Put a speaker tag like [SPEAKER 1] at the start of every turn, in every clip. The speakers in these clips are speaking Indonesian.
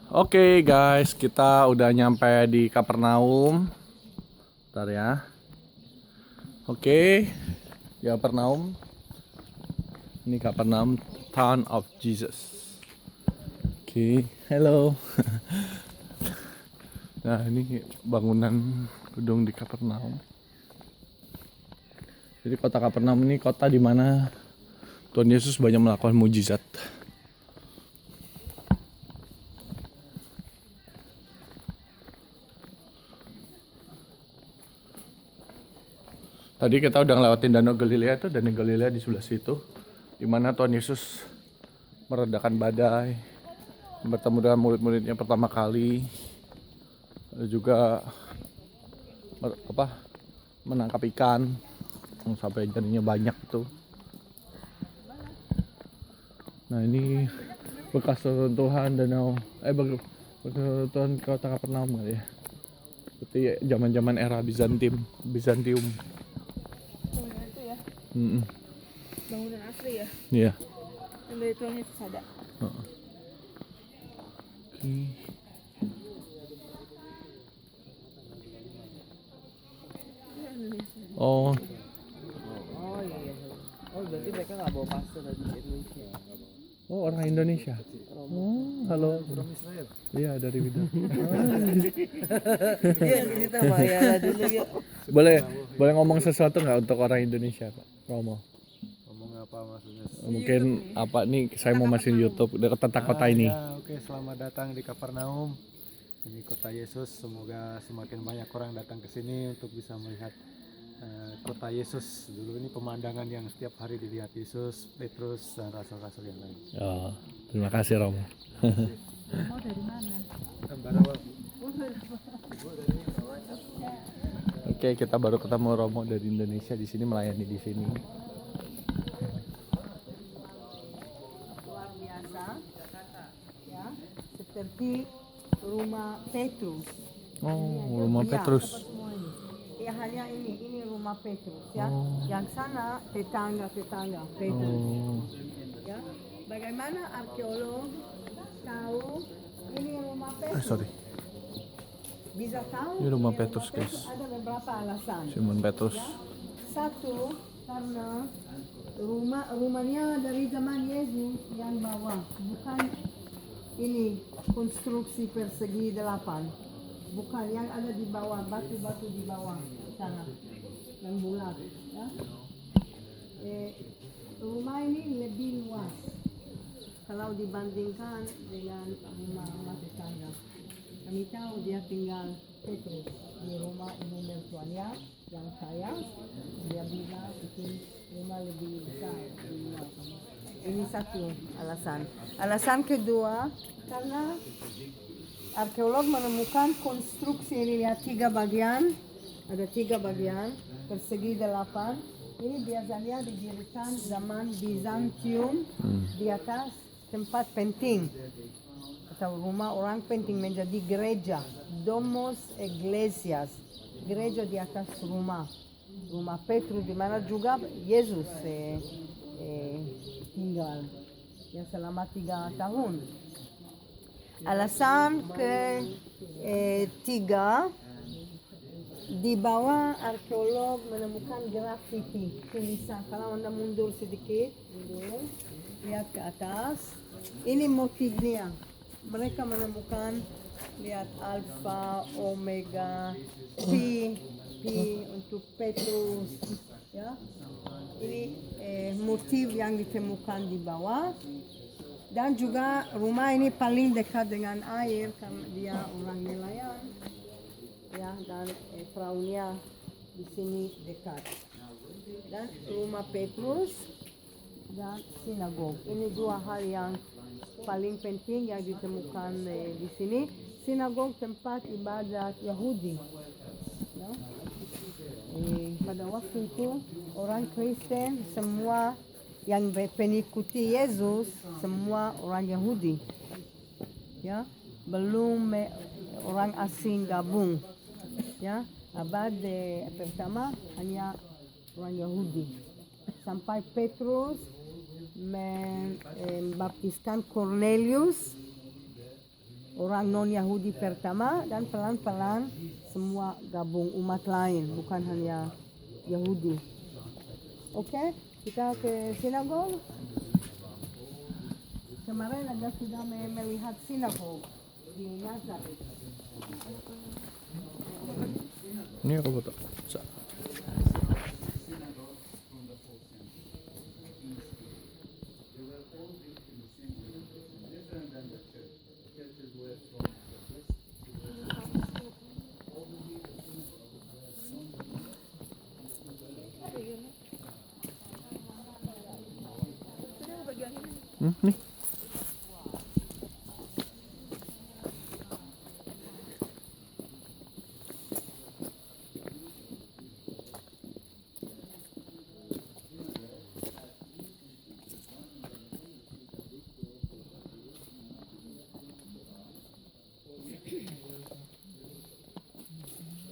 [SPEAKER 1] Oke guys, kita udah nyampe di Kapernaum. Bentar ya. Oke, di Kapernaum. Ini Kapernaum, Town of Jesus. Oke, hello. Nah, ini bangunan gedung di Kapernaum. Jadi kota Kapernaum ini kota di mana Tuhan Yesus banyak melakukan mujizat. Tadi kita udah ngelewatin Danau Galilea itu, Danau Galilea di sebelah situ, di mana Tuhan Yesus meredakan badai, bertemu dengan murid-muridnya pertama kali, juga menangkap ikan sampai jadinya banyak itu. Nah ini bekas reruntuhan danau, bekas reruntuhan kota Kapernaum kali ya. Seperti zaman-zaman era Bizantium.
[SPEAKER 2] Oh ya itu ya,
[SPEAKER 1] Mm-mm.
[SPEAKER 2] bangunan asli ya,
[SPEAKER 1] Iya.
[SPEAKER 2] yang dari Tuhan Yesus ada.
[SPEAKER 1] Oke. Oh,
[SPEAKER 3] Oh iya. Oh berarti mereka nggak bawa paspor dari Indonesia.
[SPEAKER 1] oh orang Indonesia. Oh, halo.
[SPEAKER 3] From Israel.
[SPEAKER 1] Iya dari Bidang.
[SPEAKER 3] Iya kita bayar dulu ya.
[SPEAKER 1] Boleh ngomong sesuatu nggak untuk orang Indonesia, Pak Romo?
[SPEAKER 3] Ngomong apa maksudnya?
[SPEAKER 1] Mungkin apa nih? Saya mau masukin YouTube dekat tentang kota ini.
[SPEAKER 3] Ya, oke, selamat datang di Kapernaum. Ini kota Yesus. Semoga semakin banyak orang datang ke sini untuk bisa melihat kota Yesus. Dulu ini pemandangan yang setiap hari dilihat Yesus, Petrus dan rasul-rasul yang lain.
[SPEAKER 1] Oh, terima kasih Romo.
[SPEAKER 2] Mau dari mana?
[SPEAKER 1] Oke, kita baru ketemu Romo dari Indonesia di sini, melayani di sini.
[SPEAKER 2] Luar biasa, ya, seperti rumah Petrus.
[SPEAKER 1] Oh, rumah
[SPEAKER 2] Iya,
[SPEAKER 1] Petrus.
[SPEAKER 2] semua ini. Ya hanya ini rumah Petrus ya.
[SPEAKER 1] Oh.
[SPEAKER 2] Yang sana tetangga Petrus.
[SPEAKER 1] Oh,
[SPEAKER 2] Ya, bagaimana arkeolog tahu ini rumah Petrus?
[SPEAKER 1] sorry.
[SPEAKER 2] Bisa tahu
[SPEAKER 1] Ini rumah Petrus, guys.
[SPEAKER 2] Ada beberapa alasan.
[SPEAKER 1] Simon Petrus.
[SPEAKER 2] Ya. Satu, karena rumahnya dari zaman Yesus yang bawah, bukan ini konstruksi persegi 8, bukan yang ada di bawah, batu-batu di bawah sana yang bulat. Ya. Rumah ini lebih luas kalau dibandingkan dengan rumah tetangga. Kami tahu dia tinggal Petrus di rumah ibu mertuanya yang kaya. Dia bilang itu rumah lebih besar di luar. Ini satu alasan. Alasan kedua, karena arkeolog menemukan konstruksi ini ya, 3 bagian. Ada 3 bagian, persegi 8. Ini biasanya didirikan zaman Bizantium di atas tempat penting. Atau rumah orang penting menjadi gereja, Domos Ecclesias, gereja di atas rumah Petrus di mana juga Yesus tinggal ya selama 3 tahun. Alasan ketiga, di bawah arkeolog menemukan grafiti tulisan. Kalau Anda mundur sedikit, lihat ke atas, ini motifnya. Mereka menemukan, lihat alfa, omega, pi untuk Petrus, ya. Ini motif yang ditemukan di bawah. Dan juga rumah ini paling dekat dengan air karena dia orang nelayan, ya. Dan perahunya di sini dekat. Dan rumah Petrus dan sinagog. Ini 2 hal yang paling penting yang ditemukan di sini. Sinagog tempat ibadat Yahudi. Ya. Pada waktu itu orang Kristen semua yang pengikuti Yesus semua orang Yahudi. Ya, belum orang asing gabung. Ya, abad pertama hanya orang Yahudi. Sampai Petrus membaptiskan Cornelius orang non Yahudi pertama dan pelan-pelan semua gabung umat lain, bukan hanya Yahudi. Oke, kita ke sinagog. Kemarin Anda sudah melihat sinagog di Nazaret.
[SPEAKER 1] Ini aku foto. Sa. Nih.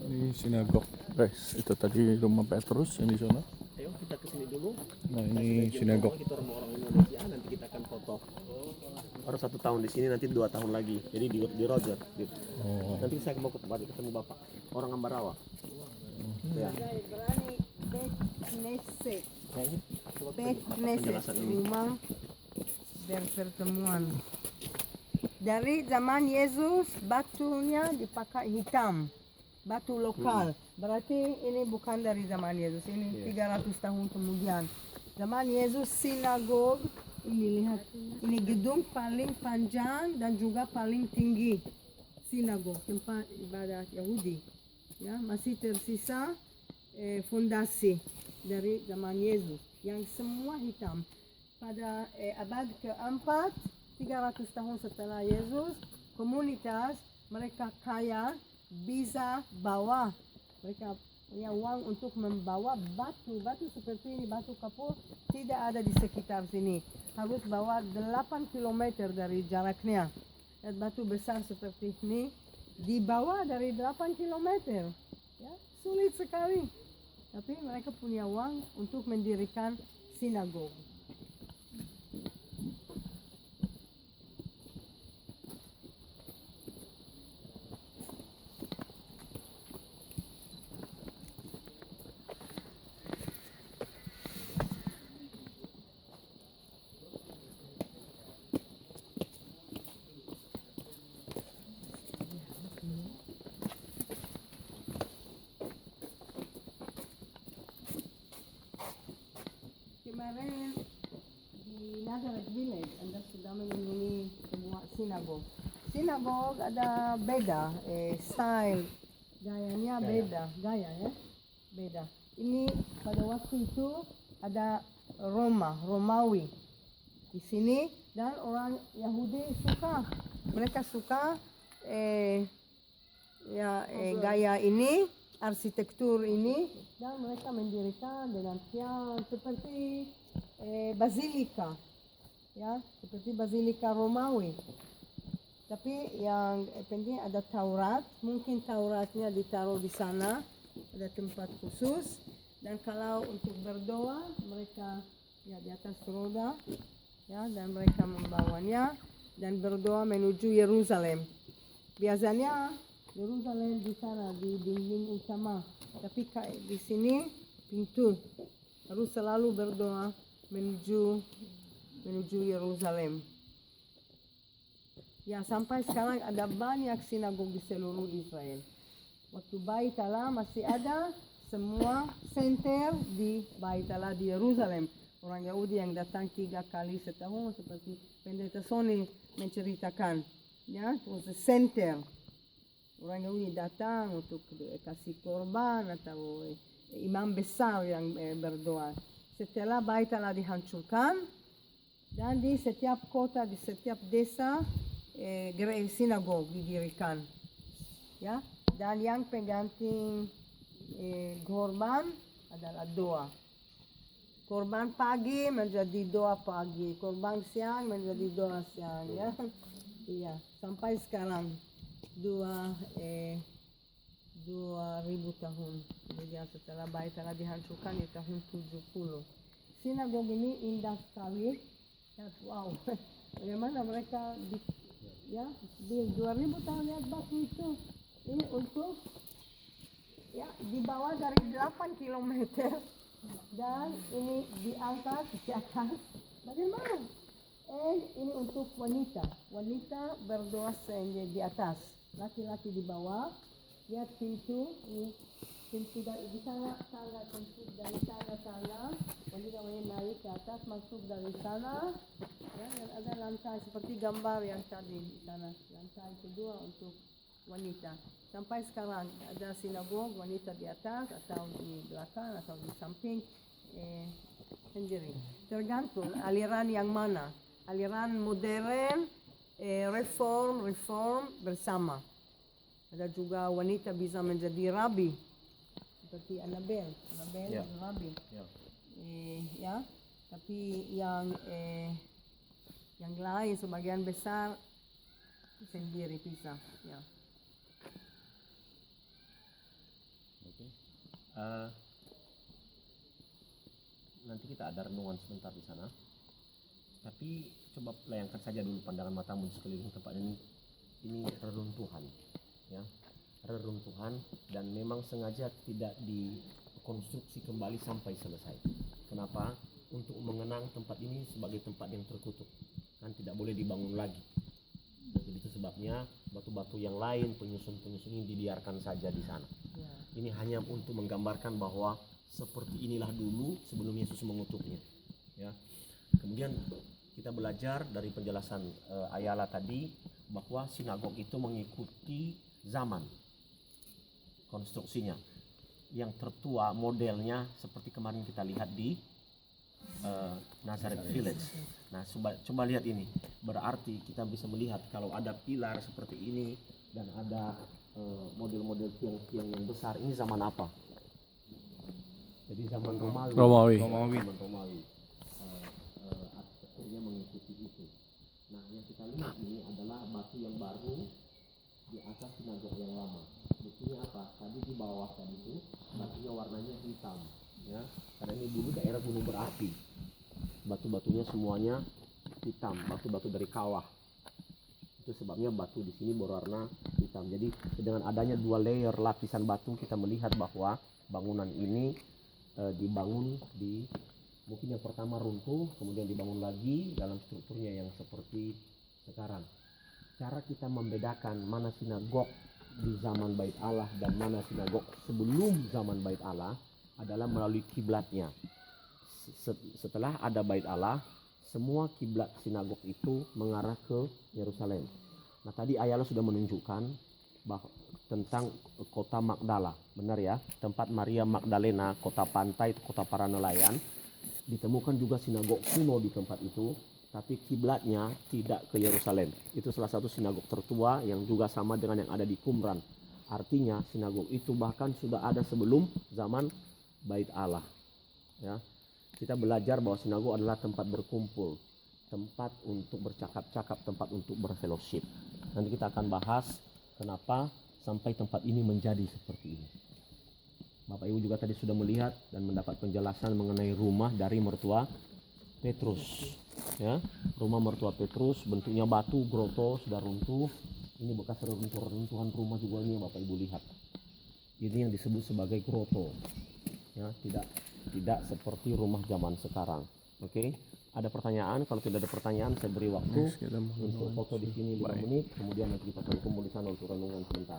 [SPEAKER 1] Ini sinagog, guys. Itu tadi rumah Petrus yang di sana.
[SPEAKER 4] Ayo kita ke sini dulu.
[SPEAKER 1] Nah, ini sinagog.
[SPEAKER 4] Kita orang Indonesia, nanti kita akan foto. Baru 1 tahun di sini, nanti 2 tahun lagi. Jadi di Roger. Gitu.
[SPEAKER 1] Oh.
[SPEAKER 4] Nanti saya mau ketemu bapak, orang Ambarawa. Ya.
[SPEAKER 2] Berani Bet Knesset.
[SPEAKER 4] Nah, ini
[SPEAKER 2] Bet Knesset,
[SPEAKER 4] penjelasan ini.
[SPEAKER 2] rumah berpertemuan. Dari zaman Yesus batunya dipakai hitam, batu lokal. Berarti ini bukan dari zaman Yesus, ini 300 tahun kemudian. Zaman Yesus sinagog, ini lihat, ini gedung paling panjang dan juga paling tinggi. Sinagog, tempat ibadat Yahudi. Ya, masih tersisa fondasi dari zaman Yesus yang semua hitam. Pada abad keempat, 300 tahun setelah Yesus, komunitas mereka kaya bisa bawa, mereka punya uang untuk membawa batu seperti ini, batu kapur tidak ada di sekitar sini, harus bawa 8 km dari jaraknya. Dan batu besar seperti ini dibawa dari 8 km, ya, sulit sekali. Tapi mereka punya uang untuk mendirikan sinagog. Kemarin di Nazaret Village, Anda sudah mengunjungi semua sinagog. Sinagog ada beda, style, gayanya beda, gaya ya, beda. Ini pada waktu itu ada Romawi di sini dan orang Yahudi suka, mereka suka gaya ini, arsitektur ini, dan mereka mendirikan dengan tiang seperti basilika, ya, seperti basilika Romawi. Tapi yang penting ada Taurat, mungkin Tauratnya ditaruh di sana, ada tempat khusus. Dan kalau untuk berdoa, mereka ya di atas roda, ya, dan mereka membawanya dan berdoa menuju Yerusalem. Biasanya Yerusalem di sana di dinding utama, tapi di sini pintu, harus selalu berdoa menuju Yerusalem. Ya, sampai sekarang ada banyak sinagog di seluruh Israel. Waktu Bait Allah masih ada, semua center di Bait Allah di Yerusalem. Orang Yahudi yang datang 3 kali setahun seperti Pendeta Sony menceritakan, ya, it was a center. Orang Yahudi datang untuk kasih korban atau imam besar yang berdoa. Setelah Bait Allah dihancurkan, dan di setiap kota, di setiap desa, sinagog didirikan, ya, dan yang pengganti korban adalah doa. Korban pagi menjadi doa pagi, korban siang menjadi doa siang, ya, iya, sampai sekarang 2000 tahun kemudian setelah Bait Allah dihancurkan di tahun 70. Sinagog ini indah sekali, ya, wow, bagaimana mereka ya bil 2000 tahun lihat batu itu. Ini untuk ya di bawah dari 8 kilometer dan ini diangkat di atas. Bagaimana? Ini untuk wanita. Wanita berdoa di atas, laki-laki di bawah. Lihat pintu, ini pintu dari di sana, pintu dari sana, wanita naik ke atas, masuk dari sana. Ya, dan ada lantai seperti gambar yang tadi di sana. Lantai kedua untuk wanita. Sampai sekarang ada sinagog wanita di atas atau di belakang atau di samping sendiri. Tergantung aliran yang mana. Aliran modern, reform bersama. Ada juga wanita bisa menjadi rabi seperti Annabel
[SPEAKER 4] Ya.
[SPEAKER 2] rabi.
[SPEAKER 4] Ya.
[SPEAKER 2] Ya, tapi yang lain sebagian besar sendiri pisah. Ya.
[SPEAKER 4] Oke. Nanti kita ada renungan sebentar di sana. Tapi coba layangkan saja dulu pandangan matamu di sekeliling tempat ini. Ini reruntuhan, ya, reruntuhan, dan memang sengaja tidak dikonstruksi kembali sampai selesai. Kenapa? Untuk mengenang tempat ini sebagai tempat yang terkutuk, kan tidak boleh dibangun lagi. Jadi itu sebabnya batu-batu yang lain, penyusun-penyusun ini dibiarkan saja di sana.
[SPEAKER 2] Ya.
[SPEAKER 4] Ini hanya untuk menggambarkan bahwa seperti inilah dulu sebelum Yesus mengutuknya. Ya. Kemudian kita belajar dari penjelasan Ayala tadi bahwa sinagog itu mengikuti zaman konstruksinya. Yang tertua modelnya seperti kemarin kita lihat di Nazareth Village. Nah, coba lihat ini. Berarti kita bisa melihat kalau ada pilar seperti ini dan ada model-model tiang-tiang yang besar, ini zaman apa? Jadi zaman Romawi. Zaman Romawi. Arsitekturnya mengikuti itu. Nah, yang kita lihat ini adalah batu yang baru di atas sinagog yang lama. Buktinya apa? Tadi di bawah tadi itu batunya warnanya hitam, ya. Karena ini dulu daerah gunung berapi. Batu-batunya semuanya hitam, batu-batu dari kawah. Itu sebabnya batu di sini berwarna hitam. Jadi dengan adanya dua layer lapisan batu, kita melihat bahwa bangunan ini dibangun di mungkin yang pertama runtuh, kemudian dibangun lagi dalam strukturnya yang seperti sekarang. Cara kita membedakan mana sinagog di zaman Bait Allah dan mana sinagog sebelum zaman Bait Allah adalah melalui kiblatnya. Setelah ada Bait Allah, semua kiblat sinagog itu mengarah ke Yerusalem. Nah, tadi Ayala sudah menunjukkan bahwa tentang kota Magdala, benar ya, tempat Maria Magdalena, kota pantai, kota para nelayan. Ditemukan juga sinagog kuno di tempat itu, tapi kiblatnya tidak ke Yerusalem. Itu salah satu sinagog tertua yang juga sama dengan yang ada di Qumran. Artinya sinagog itu bahkan sudah ada sebelum zaman Bait Allah. Ya. Kita belajar bahwa sinagog adalah tempat berkumpul, tempat untuk bercakap-cakap, tempat untuk berfellowship. Nanti kita akan bahas kenapa sampai tempat ini menjadi seperti ini. Bapak Ibu juga tadi sudah melihat dan mendapat penjelasan mengenai rumah dari mertua Petrus. Ya, rumah mertua Petrus bentuknya batu, groto, sudah runtuh. Ini bekas reruntuhan rumah juga ini yang Bapak Ibu lihat. Ini yang disebut sebagai groto. Ya, tidak seperti rumah zaman sekarang. Oke. Ada pertanyaan? Kalau tidak ada pertanyaan, saya beri waktu untuk foto di sini 5 menit. Kemudian nanti kita akan kumpul di sana untuk renungan sebentar.